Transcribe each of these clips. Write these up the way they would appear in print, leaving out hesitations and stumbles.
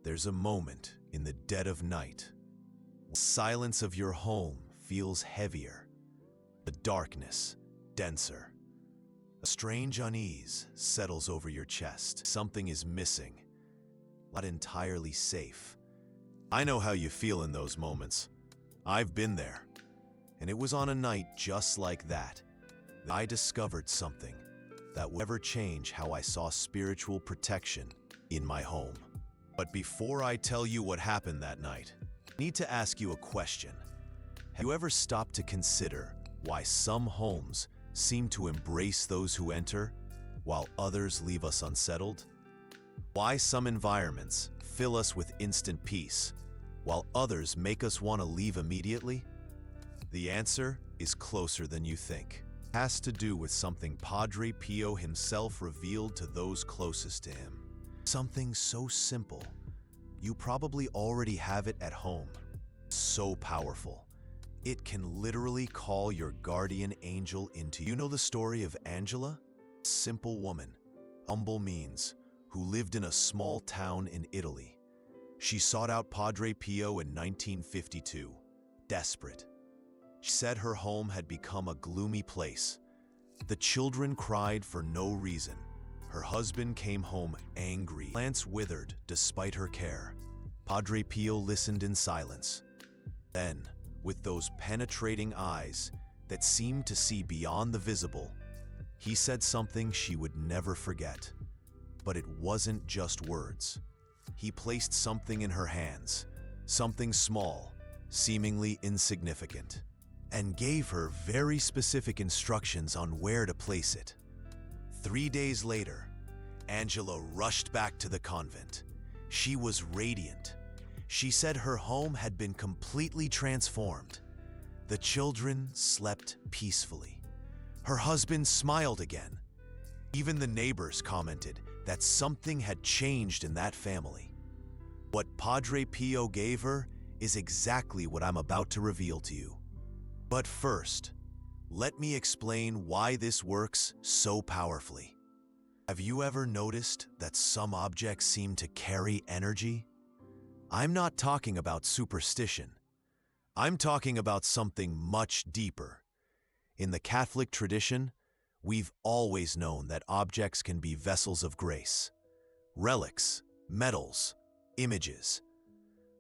There's a moment in the dead of night. The silence of your home feels heavier, the darkness denser. A strange unease settles over your chest. Something is missing, not entirely safe. I know how you feel in those moments. I've been there. And it was on a night just like that I discovered something that would ever change how I saw spiritual protection in my home. But before I tell you what happened that night, I need to ask you a question. Have you ever stopped to consider why some homes seem to embrace those who enter, while others leave us unsettled? Why some environments fill us with instant peace, while others make us want to leave immediately? The answer is closer than you think. It has to do with something Padre Pio himself revealed to those closest to him. Something so simple, you probably already have it at home. So powerful, it can literally call your guardian angel into you. You know the story of Angela? A simple woman, humble means, who lived in a small town in Italy. She sought out Padre Pio in 1952, desperate. She said her home had become a gloomy place. The children cried for no reason. Her husband came home angry. Plants withered despite her care. Padre Pio listened in silence. Then, with those penetrating eyes that seemed to see beyond the visible, he said something she would never forget. But it wasn't just words. He placed something in her hands, something small, seemingly insignificant, and gave her very specific instructions on where to place it. 3 days later, Angela rushed back to the convent. She was radiant. She said her home had been completely transformed. The children slept peacefully. Her husband smiled again. Even the neighbors commented that something had changed in that family. What Padre Pio gave her is exactly what I'm about to reveal to you. But first, let me explain why this works so powerfully. Have you ever noticed that some objects seem to carry energy? I'm not talking about superstition. I'm talking about something much deeper. In the Catholic tradition, we've always known that objects can be vessels of grace, relics, medals, images.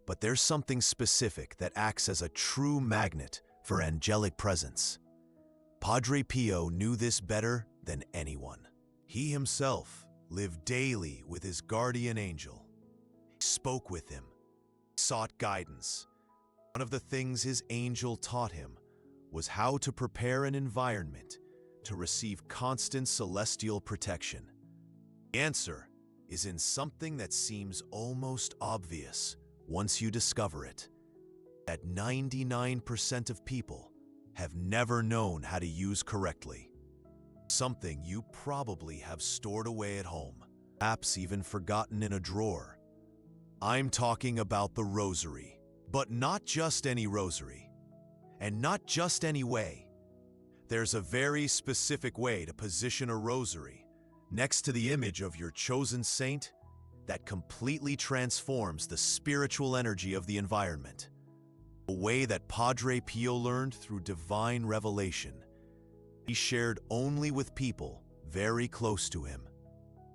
But there's something specific that acts as a true magnet for angelic presence. Padre Pio knew this better than anyone. He himself lived daily with his guardian angel. He spoke with him, sought guidance. One of the things his angel taught him was how to prepare an environment to receive constant celestial protection. The answer is in something that seems almost obvious once you discover it. That 99% of people have never known how to use correctly. Something you probably have stored away at home, perhaps even forgotten in a drawer. I'm talking about the rosary, but not just any rosary, and not just any way. There's a very specific way to position a rosary next to the image of your chosen saint that completely transforms the spiritual energy of the environment. A way that Padre Pio learned through divine revelation. He shared only with people very close to him.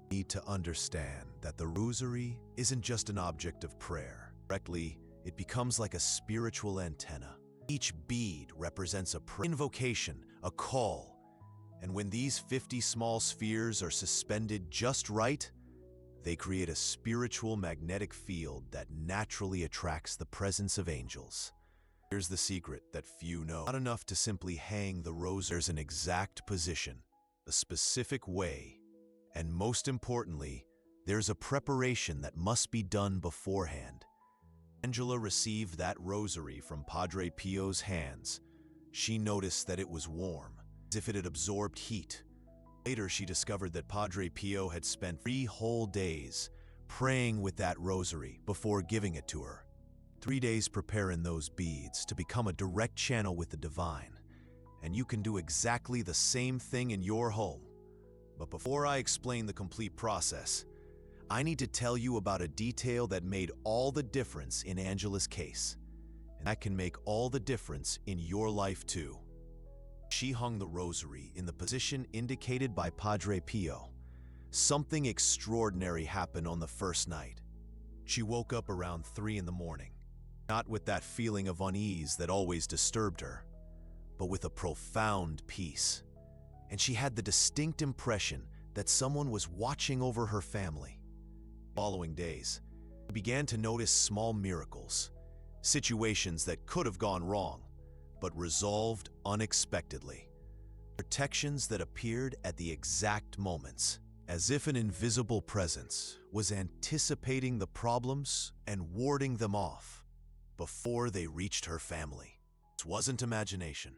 You need to understand that the rosary isn't just an object of prayer. Directly, it becomes like a spiritual antenna. Each bead represents a invocation, a call, and when these 50 small spheres are suspended just right, they create a spiritual magnetic field that naturally attracts the presence of angels. Here's the secret that few know. Not enough to simply hang the rosary. There's an exact position, a specific way, and most importantly, there's a preparation that must be done beforehand. Angela received that rosary from Padre Pio's hands. She noticed that it was warm, as if it had absorbed heat. Later, she discovered that Padre Pio had spent 3 whole days praying with that rosary before giving it to her. 3 days preparing those beads to become a direct channel with the divine. And you can do exactly the same thing in your home. But before I explain the complete process, I need to tell you about a detail that made all the difference in Angela's case, and that can make all the difference in your life too. She hung the rosary in the position indicated by Padre Pio. Something extraordinary happened on the first night. She woke up around 3 in the morning, not with that feeling of unease that always disturbed her, but with a profound peace. And she had the distinct impression that someone was watching over her family. Following days, she began to notice small miracles, situations that could have gone wrong, but resolved unexpectedly. Protections that appeared at the exact moments, as if an invisible presence was anticipating the problems and warding them off before they reached her family. This wasn't imagination.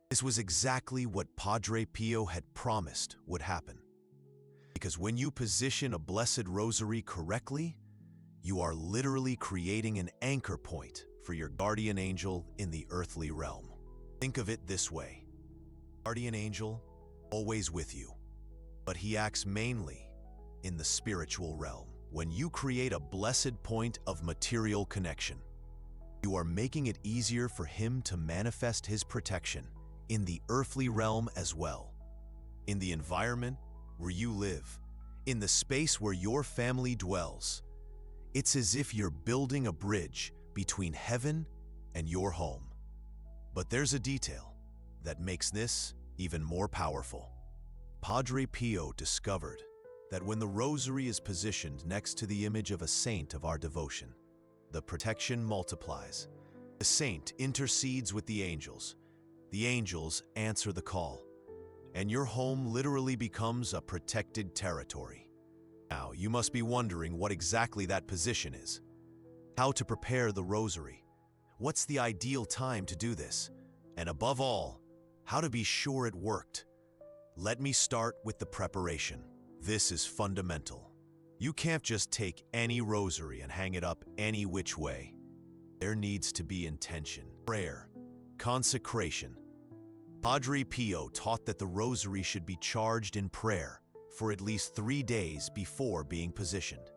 This was exactly what Padre Pio had promised would happen. Because when you position a blessed rosary correctly, you are literally creating an anchor point for your guardian angel in the earthly realm. Think of it this way. Guardian angel, always with you, but he acts mainly in the spiritual realm. When you create a blessed point of material connection, you are making it easier for him to manifest his protection in the earthly realm as well. In the environment where you live, in the space where your family dwells, it's as if you're building a bridge between heaven and your home. But there's a detail that makes this even more powerful. Padre Pio discovered that when the rosary is positioned next to the image of a saint of our devotion, the protection multiplies. The saint intercedes with the angels answer the call, and your home literally becomes a protected territory. Now, you must be wondering what exactly that position is. How to prepare the rosary. What's the ideal time to do this? And above all, how to be sure it worked. Let me start with the preparation. This is fundamental. You can't just take any rosary and hang it up any which way. There needs to be intention, prayer, consecration. Padre Pio taught that the rosary should be charged in prayer for at least 3 days before being positioned.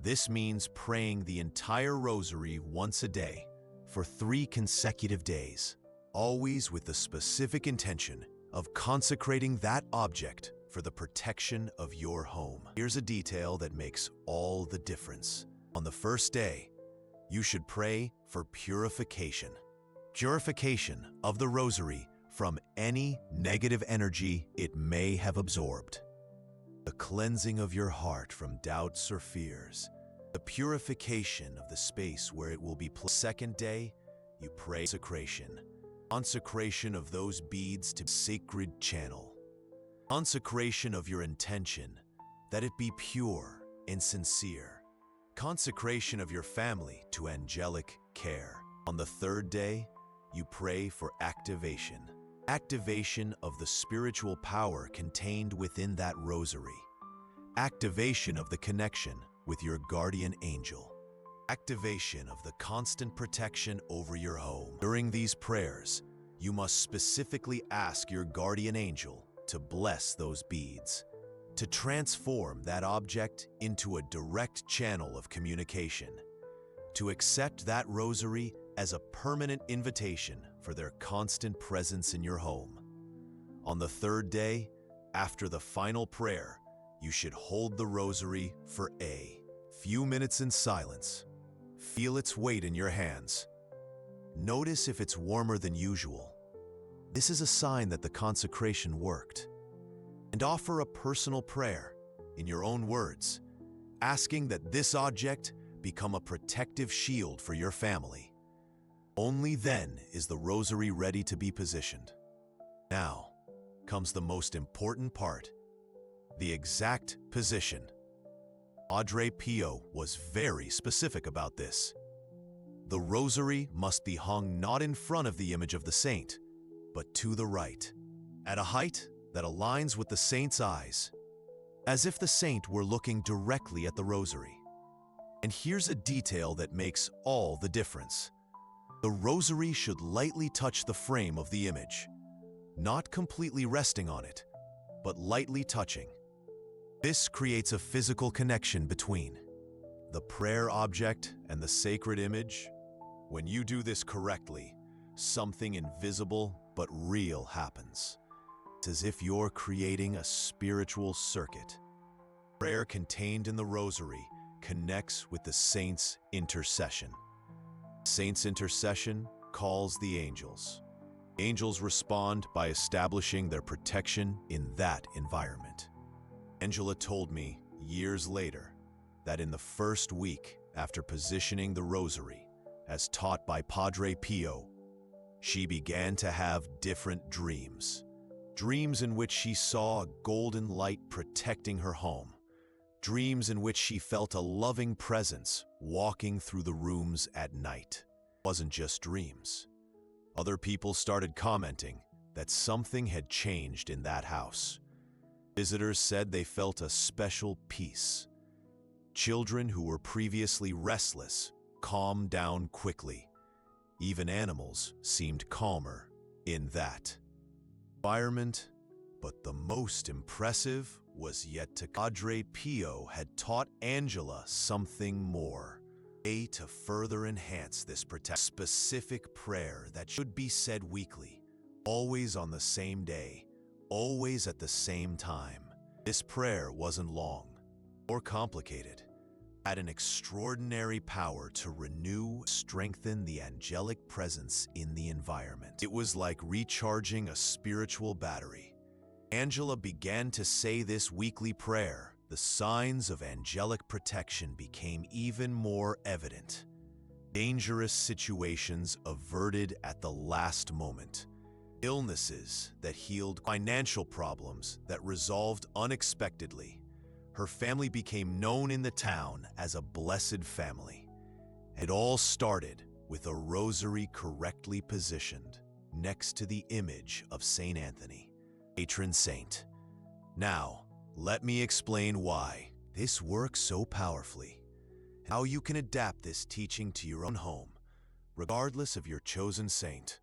This means praying the entire rosary once a day for 3 consecutive days, always with the specific intention of consecrating that object for the protection of your home. Here's a detail that makes all the difference. On the first day, you should pray for purification. Purification of the rosary from any negative energy it may have absorbed. The cleansing of your heart from doubts or fears. The purification of the space where it will be placed. Second day, you pray consecration. Consecration of those beads to sacred channel. Consecration of your intention, that it be pure and sincere. Consecration of your family to angelic care. On the third day, you pray for activation. Activation of the spiritual power contained within that rosary. Activation of the connection with your guardian angel. Activation of the constant protection over your home. During these prayers, you must specifically ask your guardian angel to bless those beads, to transform that object into a direct channel of communication, to accept that rosary as a permanent invitation for their constant presence in your home. On the third day, after the final prayer, you should hold the rosary for a few minutes in silence. Feel its weight in your hands. Notice if it's warmer than usual. This is a sign that the consecration worked. And offer a personal prayer, in your own words, asking that this object become a protective shield for your family. Only then is the rosary ready to be positioned. Now comes the most important part, the exact position. Padre Pio was very specific about this. The rosary must be hung not in front of the image of the saint, but to the right, at a height that aligns with the saint's eyes, as if the saint were looking directly at the rosary. And here's a detail that makes all the difference. The rosary should lightly touch the frame of the image, not completely resting on it, but lightly touching. This creates a physical connection between the prayer object and the sacred image. When you do this correctly, something invisible but real happens. It's as if you're creating a spiritual circuit. Prayer contained in the rosary connects with the saint's intercession. Saint's intercession calls the angels. Angels respond by establishing their protection in that environment. Angela told me years later that in the first week after positioning the rosary, as taught by Padre Pio, she began to have different dreams. Dreams in which she saw a golden light protecting her home. Dreams in which she felt a loving presence walking through the rooms at night. It wasn't just dreams. Other people started commenting that something had changed in that house. Visitors said they felt a special peace. Children who were previously restless calmed down quickly. Even animals seemed calmer in that environment. But the most impressive was yet to come. Padre Pio had taught Angela something more. To further enhance this specific prayer that should be said weekly, always on the same day, always at the same time. This prayer wasn't long or complicated. It had an extraordinary power to renew, strengthen the angelic presence in the environment. It was like recharging a spiritual battery. Angela began to say this weekly prayer. The signs of angelic protection became even more evident. Dangerous situations averted at the last moment. Illnesses that healed, financial problems that resolved unexpectedly. Her family became known in the town as a blessed family. It all started with a rosary correctly positioned next to the image of Saint Anthony, patron saint. Now, let me explain why this works so powerfully, how you can adapt this teaching to your own home, regardless of your chosen saint.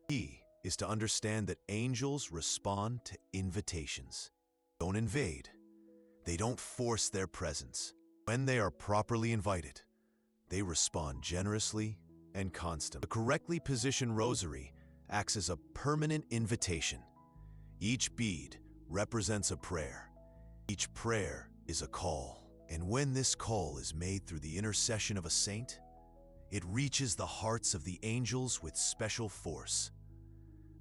The key is to understand that angels respond to invitations. They don't invade. They don't force their presence. When they are properly invited, they respond generously and constantly. The correctly positioned rosary acts as a permanent invitation. Each bead represents a prayer. Each prayer is a call, and when this call is made through the intercession of a saint, it reaches the hearts of the angels with special force.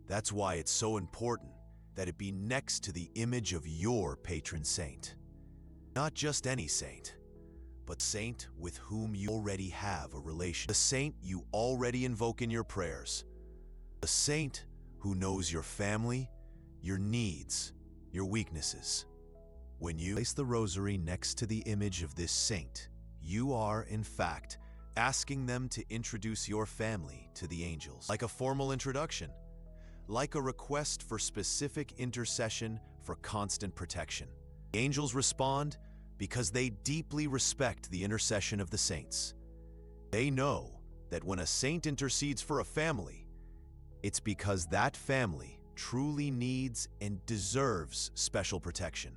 That's why it's so important that it be next to the image of your patron saint. Not just any saint, but saint with whom you already have a relation. The saint you already invoke in your prayers. The saint who knows your family, your needs, your weaknesses. When you place the rosary next to the image of this saint, you are, in fact, asking them to introduce your family to the angels. Like a formal introduction, like a request for specific intercession for constant protection. The angels respond because they deeply respect the intercession of the saints. They know that when a saint intercedes for a family, it's because that family truly needs and deserves special protection.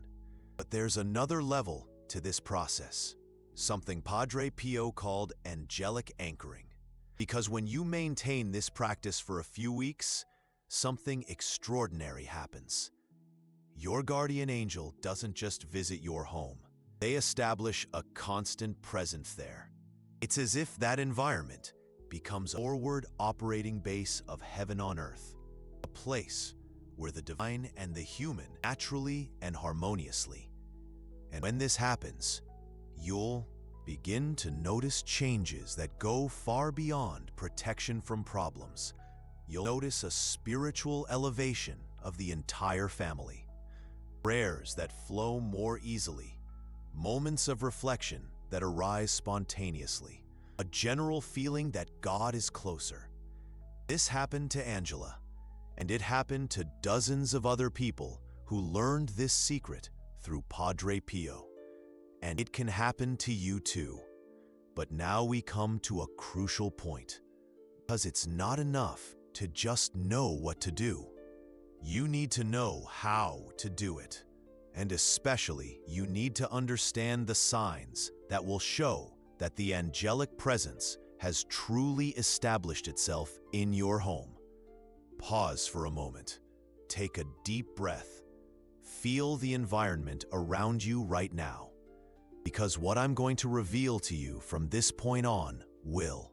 But there's another level to this process, something Padre Pio called angelic anchoring. Because when you maintain this practice for a few weeks, something extraordinary happens. Your guardian angel doesn't just visit your home. They establish a constant presence there. It's as if that environment becomes a forward operating base of heaven on earth, a place where the divine and the human naturally and harmoniously. And when this happens, you'll begin to notice changes that go far beyond protection from problems. You'll notice a spiritual elevation of the entire family. Prayers that flow more easily, moments of reflection that arise spontaneously, a general feeling that God is closer. This happened to Angela, and it happened to dozens of other people who learned this secret through Padre Pio. And it can happen to you too. But now we come to a crucial point, because it's not enough to just know what to do. You need to know how to do it. And especially, you need to understand the signs that will show that the angelic presence has truly established itself in your home. Pause for a moment. Take a deep breath. Feel the environment around you right now, because what I'm going to reveal to you from this point on will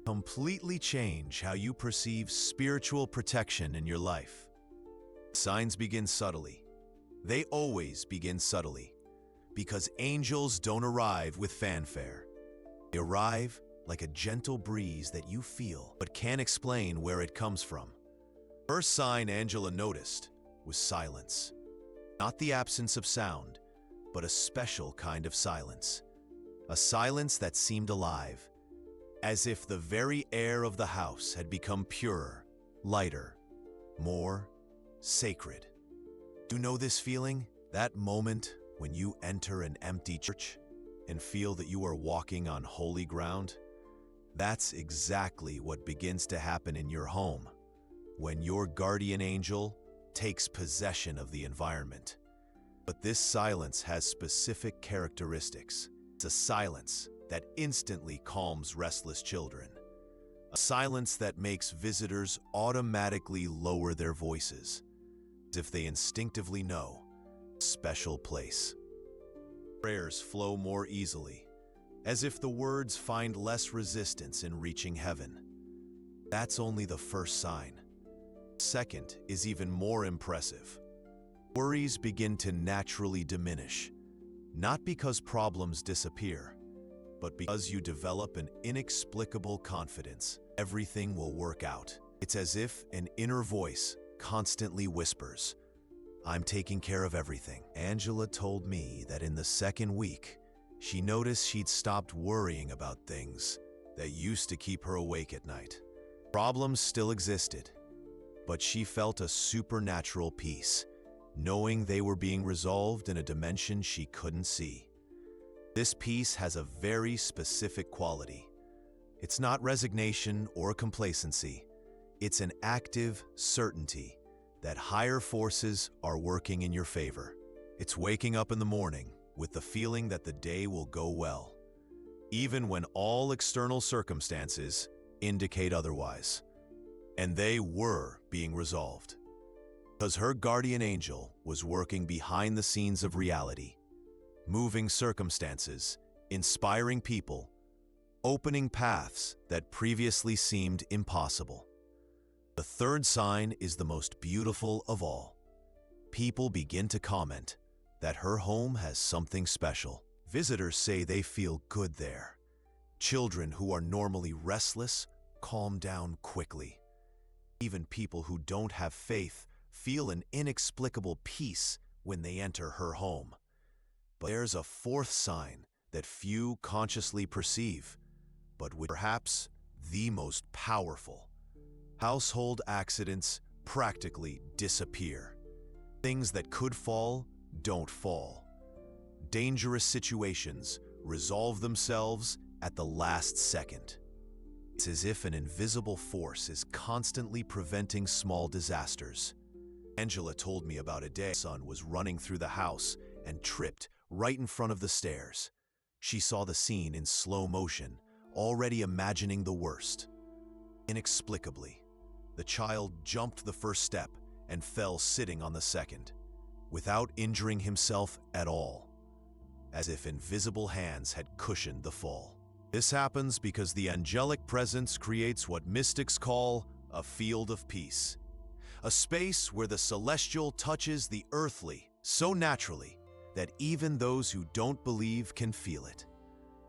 completely change how you perceive spiritual protection in your life. Signs begin subtly. They always begin subtly, because angels don't arrive with fanfare. They arrive like a gentle breeze that you feel but can't explain where it comes from. First sign Angela noticed was silence. Not the absence of sound, but a special kind of silence. A silence that seemed alive, as if the very air of the house had become purer, lighter, more sacred. You know this feeling? That moment when you enter an empty church and feel that you are walking on holy ground? That's exactly what begins to happen in your home when your guardian angel takes possession of the environment. But this silence has specific characteristics. It's a silence that instantly calms restless children. A silence that makes visitors automatically lower their voices, as if they instinctively know a special place. Prayers flow more easily, as if the words find less resistance in reaching heaven. That's only the first sign. Second is even more impressive. Worries begin to naturally diminish, not because problems disappear, but because you develop an inexplicable confidence. Everything will work out. It's as if an inner voice constantly whispers, "I'm taking care of everything." Angela told me that in the second week, she noticed she'd stopped worrying about things that used to keep her awake at night. Problems still existed, but she felt a supernatural peace, knowing they were being resolved in a dimension she couldn't see. This peace has a very specific quality. It's not resignation or complacency. It's an active certainty that higher forces are working in your favor. It's waking up in the morning with the feeling that the day will go well, even when all external circumstances indicate otherwise. And they were being resolved, because her guardian angel was working behind the scenes of reality, moving circumstances, inspiring people, opening paths that previously seemed impossible. The third sign is the most beautiful of all. People begin to comment that her home has something special. Visitors say they feel good there. Children who are normally restless calm down quickly. Even people who don't have faith feel an inexplicable peace when they enter her home. But there's a fourth sign that few consciously perceive, but which perhaps the most powerful. Household accidents practically disappear. Things that could fall don't fall. Dangerous situations resolve themselves at the last second. It's as if an invisible force is constantly preventing small disasters. Angela told me about a day her son was running through the house and tripped right in front of the stairs. She saw the scene in slow motion, already imagining the worst. Inexplicably, the child jumped the first step and fell sitting on the second, without injuring himself at all, as if invisible hands had cushioned the fall. This happens because the angelic presence creates what mystics call a field of peace, a space where the celestial touches the earthly so naturally that even those who don't believe can feel it.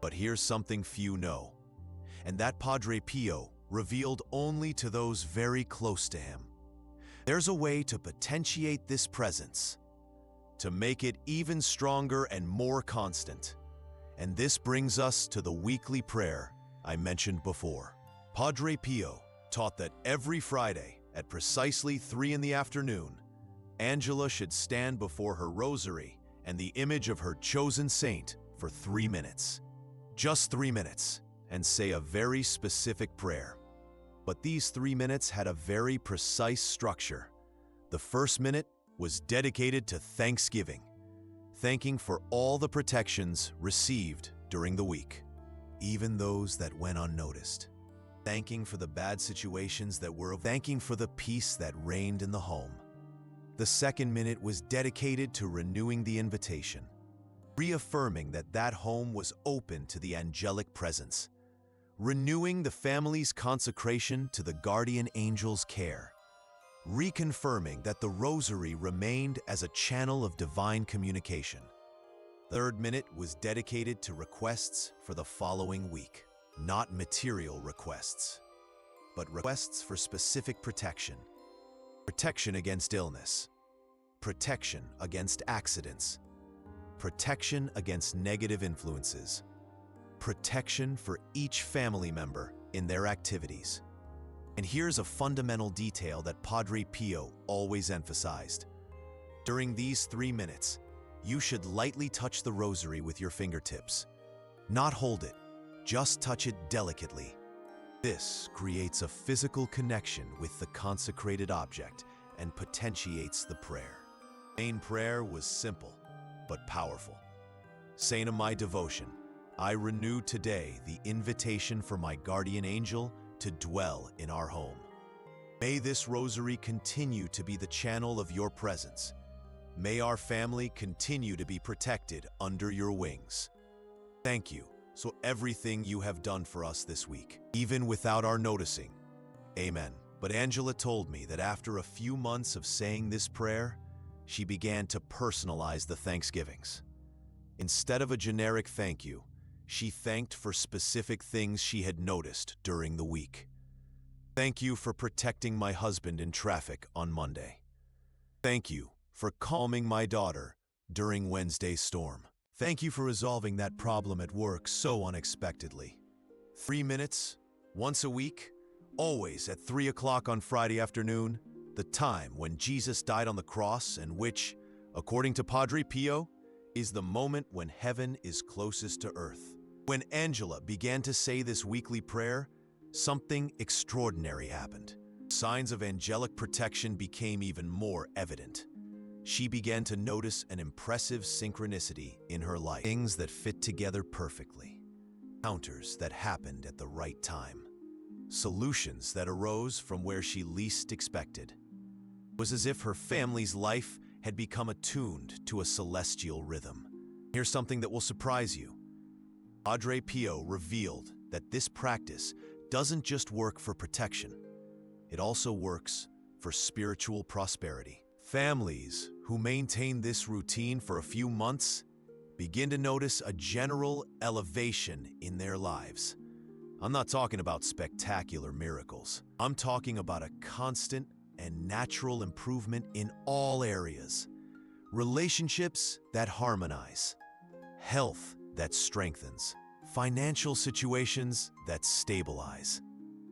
But here's something few know, and that Padre Pio revealed only to those very close to him. There's a way to potentiate this presence, to make it even stronger and more constant. And this brings us to the weekly prayer I mentioned before. Padre Pio taught that every Friday at precisely 3 in the afternoon, Angela should stand before her rosary and the image of her chosen saint for 3 minutes. Just 3 minutes, and say a very specific prayer. But these 3 minutes had a very precise structure. The first minute was dedicated to thanksgiving, thanking for all the protections received during the week, even those that went unnoticed. Thanking for the bad situations that were, thanking for the peace that reigned in the home. The second minute was dedicated to renewing the invitation, reaffirming that that home was open to the angelic presence, renewing the family's consecration to the guardian angel's care, reconfirming that the rosary remained as a channel of divine communication. The third minute was dedicated to requests for the following week. Not material requests, but requests for specific protection. Protection against illness, protection against accidents, protection against negative influences, protection for each family member in their activities. And here's a fundamental detail that Padre Pio always emphasized. During these 3 minutes, you should lightly touch the rosary with your fingertips. Not hold it. Just touch it delicately. This creates a physical connection with the consecrated object and potentiates the prayer. The main prayer was simple, but powerful. Saint of my devotion, I renew today the invitation for my guardian angel to dwell in our home. May this rosary continue to be the channel of your presence. May our family continue to be protected under your wings. Thank you for everything you have done for us this week, even without our noticing. Amen. But Angela told me that after a few months of saying this prayer, she began to personalize the thanksgivings. Instead of a generic thank you, she thanked for specific things she had noticed during the week. Thank you for protecting my husband in traffic on Monday. Thank you for calming my daughter during Wednesday's storm. Thank you for resolving that problem at work so unexpectedly. 3 minutes, once a week, always at 3 o'clock on Friday afternoon, the time when Jesus died on the cross and which, according to Padre Pio, is the moment when heaven is closest to earth. When Angela began to say this weekly prayer, something extraordinary happened. Signs of angelic protection became even more evident. She began to notice an impressive synchronicity in her life. Things that fit together perfectly. Encounters that happened at the right time. Solutions that arose from where she least expected. It was as if her family's life had become attuned to a celestial rhythm. Here's something that will surprise you. Padre Pio revealed that this practice doesn't just work for protection. It also works for spiritual prosperity. Families who maintain this routine for a few months begin to notice a general elevation in their lives. I'm not talking about spectacular miracles. I'm talking about a constant and natural improvement in all areas. Relationships that harmonize, health that strengthens, financial situations that stabilize,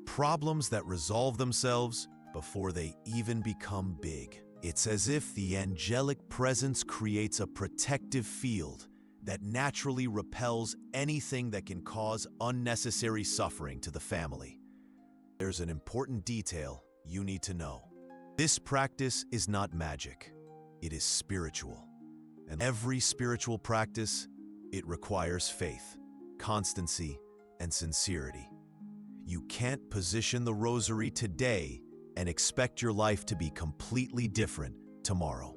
problems that resolve themselves before they even become big. It's as if the angelic presence creates a protective field that naturally repels anything that can cause unnecessary suffering to the family. There's an important detail you need to know. This practice is not magic. It is spiritual. And every spiritual practice, it requires faith, constancy, and sincerity. You can't position the rosary today and expect your life to be completely different tomorrow.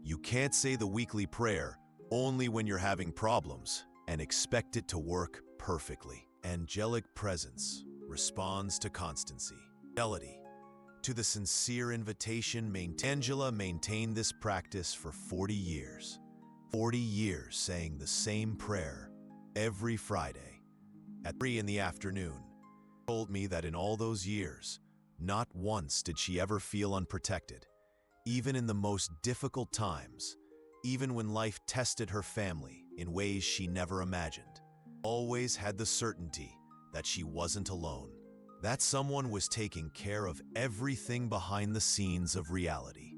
You can't say the weekly prayer only when you're having problems and expect it to work perfectly. Angelic presence responds to constancy, fidelity, to the sincere invitation. Angela maintained this practice for 40 years. 40 years saying the same prayer every Friday at 3 in the afternoon. She told me that in all those years, not once did she ever feel unprotected, even in the most difficult times, even when life tested her family in ways she never imagined. Always had the certainty that she wasn't alone, that someone was taking care of everything behind the scenes of reality.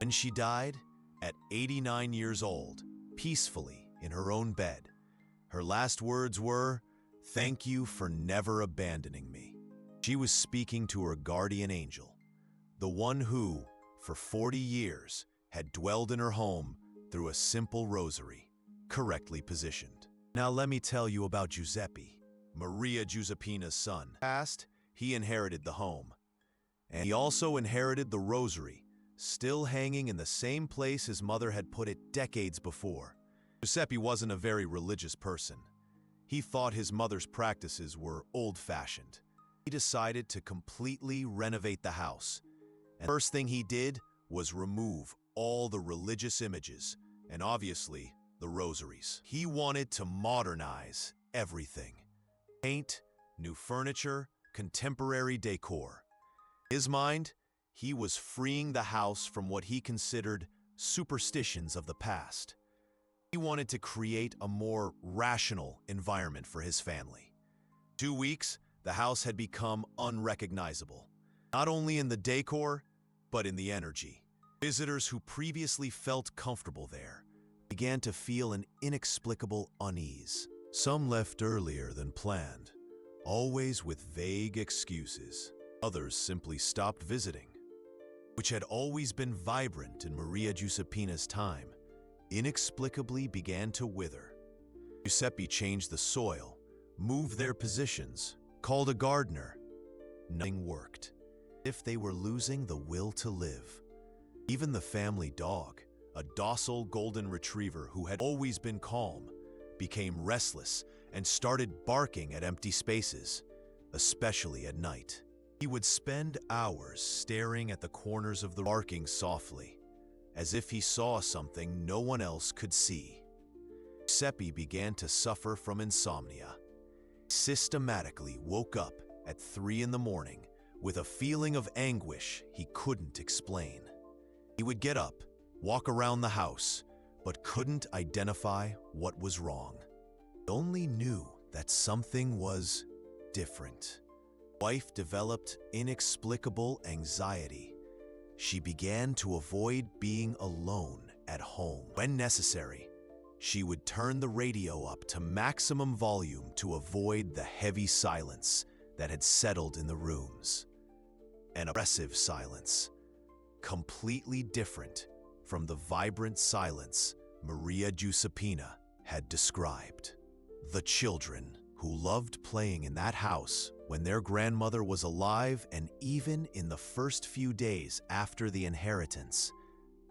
When she died, at 89 years old, peacefully in her own bed, her last words were, "Thank you for never abandoning me." She was speaking to her guardian angel, the one who, for 40 years, had dwelled in her home through a simple rosary, correctly positioned. Now let me tell you about Giuseppe, Maria Giuseppina's son. Past, he inherited the home, and he also inherited the rosary, still hanging in the same place his mother had put it decades before. Giuseppe wasn't a very religious person. He thought his mother's practices were old-fashioned. He decided to completely renovate the house, and the first thing he did was remove all the religious images, and obviously, the rosaries. He wanted to modernize everything. Paint, new furniture, contemporary decor. In his mind, he was freeing the house from what he considered superstitions of the past. He wanted to create a more rational environment for his family. 2 weeks, the house had become unrecognizable, not only in the decor, but in the energy. Visitors who previously felt comfortable there began to feel an inexplicable unease. Some left earlier than planned, always with vague excuses. Others simply stopped visiting, which had always been vibrant in Maria Giuseppina's time, inexplicably began to wither. Giuseppe changed the soil, moved their positions, called a gardener. Nothing worked. If they were losing the will to live. Even the family dog, a docile golden retriever who had always been calm, became restless and started barking at empty spaces, especially at night. He would spend hours staring at the corners of the room, barking softly, as if he saw something no one else could see. Giuseppe began to suffer from insomnia. He systematically woke up at 3 in the morning with a feeling of anguish he couldn't explain. He would get up, walk around the house, but couldn't identify what was wrong. He only knew that something was different. Wife developed inexplicable anxiety. She began to avoid being alone at home. When necessary, she would turn the radio up to maximum volume to avoid the heavy silence that had settled in the rooms. An oppressive silence, completely different from the vibrant silence Maria Giuseppina had described. The children who loved playing in that house when their grandmother was alive and even in the first few days after the inheritance,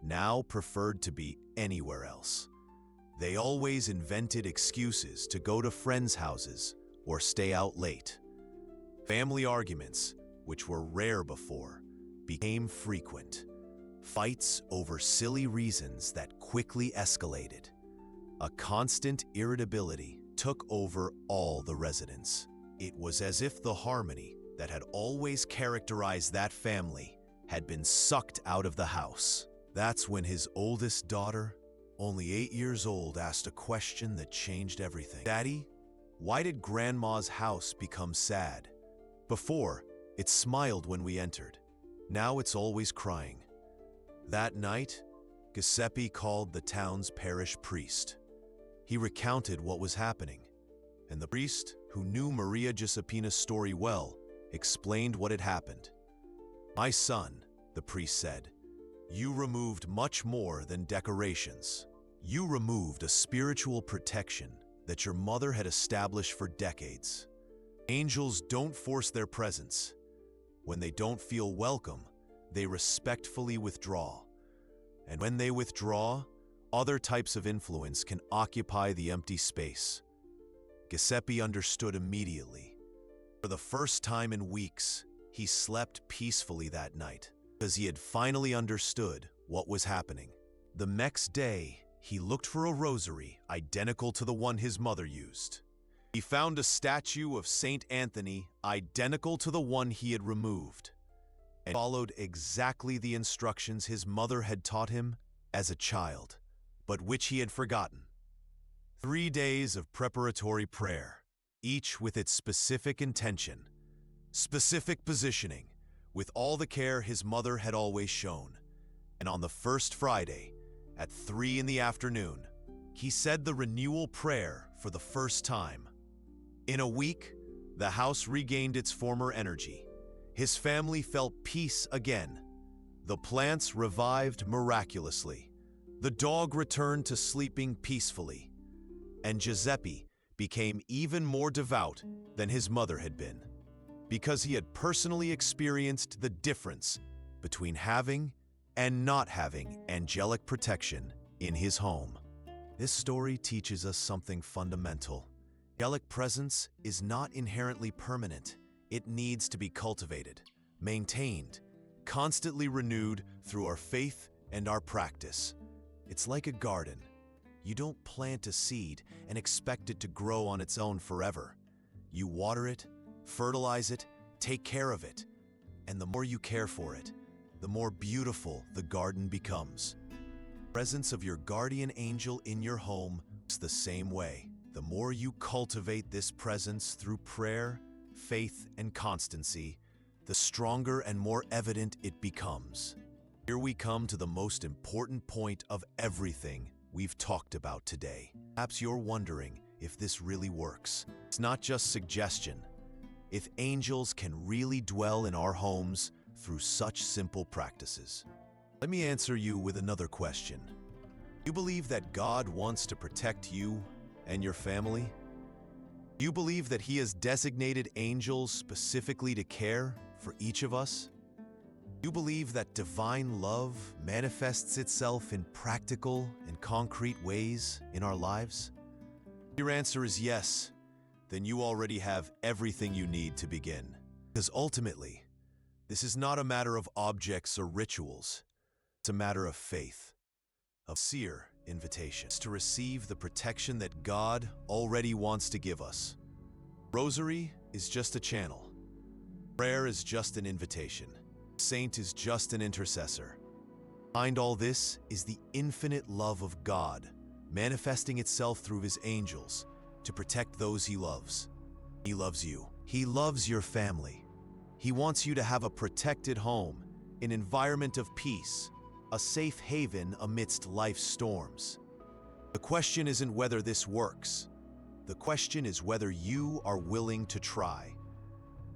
now preferred to be anywhere else. They always invented excuses to go to friends' houses or stay out late. Family arguments, which were rare before, became frequent. Fights over silly reasons that quickly escalated. A constant irritability took over all the residents. It was as if the harmony that had always characterized that family had been sucked out of the house. That's when his oldest daughter, only 8 years old, asked a question that changed everything. "Daddy, why did Grandma's house become sad? Before, it smiled when we entered. Now it's always crying." That night, Giuseppe called the town's parish priest. He recounted what was happening, and the priest, who knew Maria Giuseppina's story well, explained what had happened. "My son," the priest said, "you removed much more than decorations. You removed a spiritual protection that your mother had established for decades. Angels don't force their presence. When they don't feel welcome, they respectfully withdraw. And when they withdraw, other types of influence can occupy the empty space." Giuseppe understood immediately. For the first time in weeks, he slept peacefully that night, because he had finally understood what was happening. The next day, he looked for a rosary identical to the one his mother used. He found a statue of Saint Anthony identical to the one he had removed, and followed exactly the instructions his mother had taught him as a child, but which he had forgotten. 3 days of preparatory prayer, each with its specific intention, specific positioning, with all the care his mother had always shown. And on the first Friday, at 3 in the afternoon, he said the renewal prayer for the first time. In a week, the house regained its former energy. His family felt peace again. The plants revived miraculously. The dog returned to sleeping peacefully. And Giuseppe became even more devout than his mother had been, because he had personally experienced the difference between having and not having angelic protection in his home. This story teaches us something fundamental. Angelic presence is not inherently permanent. It needs to be cultivated, maintained, constantly renewed through our faith and our practice. It's like a garden. You don't plant a seed and expect it to grow on its own forever. You water it, fertilize it, take care of it. And the more you care for it, the more beautiful the garden becomes. The presence of your guardian angel in your home is the same way. The more you cultivate this presence through prayer, faith, and constancy, the stronger and more evident it becomes. Here we come to the most important point of everything we've talked about today. Perhaps you're wondering if this really works. It's not just suggestion. If angels can really dwell in our homes through such simple practices. Let me answer you with another question. Do you believe that God wants to protect you and your family? Do you believe that He has designated angels specifically to care for each of us? Do you believe that divine love manifests itself in practical and concrete ways in our lives? If your answer is yes, then you already have everything you need to begin. Because ultimately, this is not a matter of objects or rituals. It's a matter of faith, of sincere invitations to receive the protection that God already wants to give us. Rosary is just a channel. Prayer is just an invitation. Saint is just an intercessor. Behind all this is the infinite love of God, manifesting itself through His angels to protect those He loves. He loves you. He loves your family. He wants you to have a protected home, an environment of peace, a safe haven amidst life's storms. The question isn't whether this works. The question is whether you are willing to try.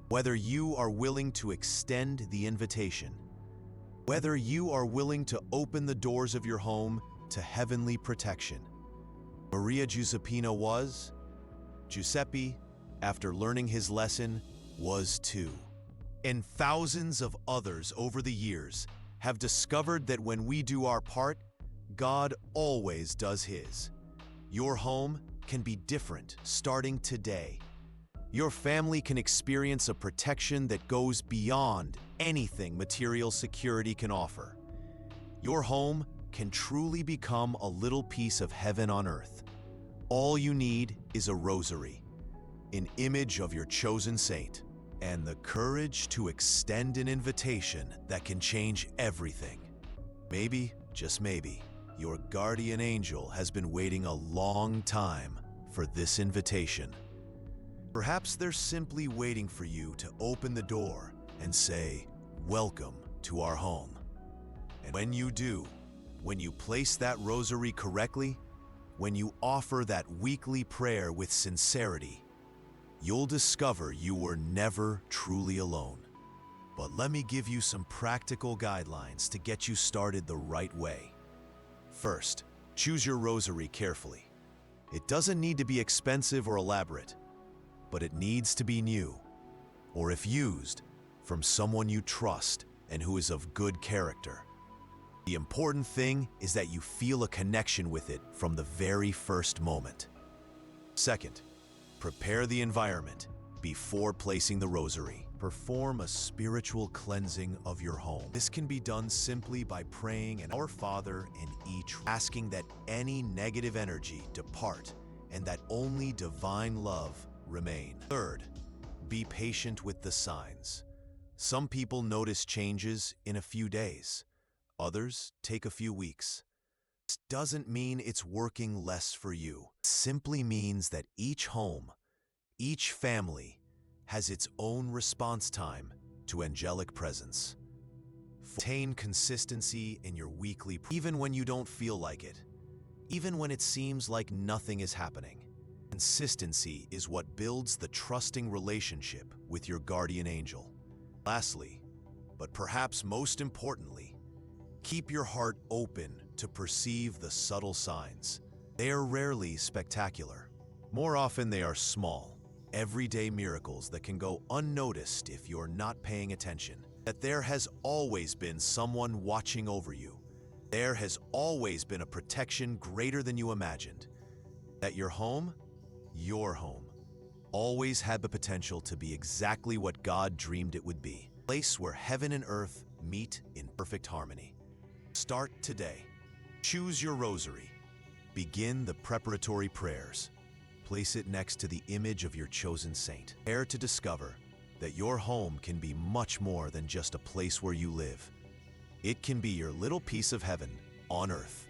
Whether you are willing to extend the invitation, whether you are willing to open the doors of your home to heavenly protection. Maria Giuseppina was. Giuseppe, after learning his lesson, was too. And thousands of others over the years have discovered that when we do our part, God always does His. Your home can be different starting today. Your family can experience a protection that goes beyond anything material security can offer. Your home can truly become a little piece of heaven on earth. All you need is a rosary, an image of your chosen saint, and the courage to extend an invitation that can change everything. Maybe, just maybe, your guardian angel has been waiting a long time for this invitation. Perhaps they're simply waiting for you to open the door and say, "Welcome to our home." And when you do, when you place that rosary correctly, when you offer that weekly prayer with sincerity, you'll discover you were never truly alone. But let me give you some practical guidelines to get you started the right way. First, choose your rosary carefully. It doesn't need to be expensive or elaborate, but it needs to be new, or if used, from someone you trust and who is of good character. The important thing is that you feel a connection with it from the very first moment. Second, prepare the environment before placing the rosary. Perform a spiritual cleansing of your home. This can be done simply by praying an Our Father in each, asking that any negative energy depart and that only divine love remain. Third, be patient with the signs. Some people notice changes in a few days. Others take a few weeks. This doesn't mean it's working less for you. It simply means that each home, each family, has its own response time to angelic presence. Maintain consistency in your weekly prayer, even when you don't feel like it, even when it seems like nothing is happening. Consistency is what builds the trusting relationship with your guardian angel. Lastly, but perhaps most importantly, Keep your heart open to perceive the subtle signs. They are rarely spectacular. More often they are small, everyday miracles that can go unnoticed if you're not paying attention. That there has always been someone watching over you. There has always been a protection greater than you imagined. That your home, always had the potential to be exactly what God dreamed it would be. A place where heaven and earth meet in perfect harmony. Start today. Choose your rosary. Begin the preparatory prayers. Place it next to the image of your chosen saint. Prepare to discover that your home can be much more than just a place where you live. It can be your little piece of heaven on earth.